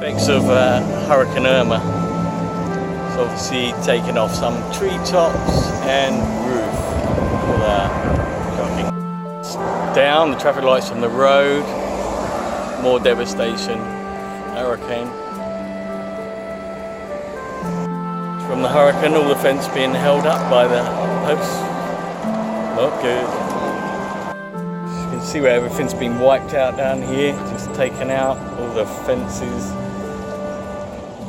Effects of Hurricane Irma. It's obviously taken off some treetops and roof. Shocking. Down, the traffic lights on the road. More devastation. Hurricane. From the hurricane, all the fence being held up by the posts. Not good. You can see where everything's been wiped out down here, just taken out, all the fences,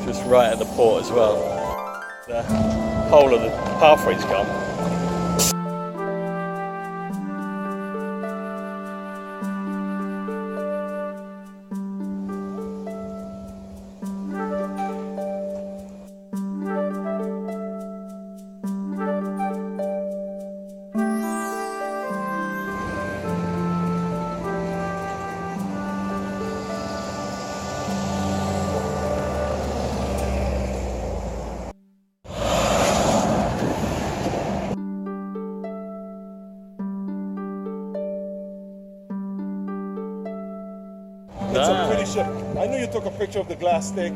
just right at the port as well. The whole of the pathway's gone. It's a pretty ship. I know you took a picture of the glass stick.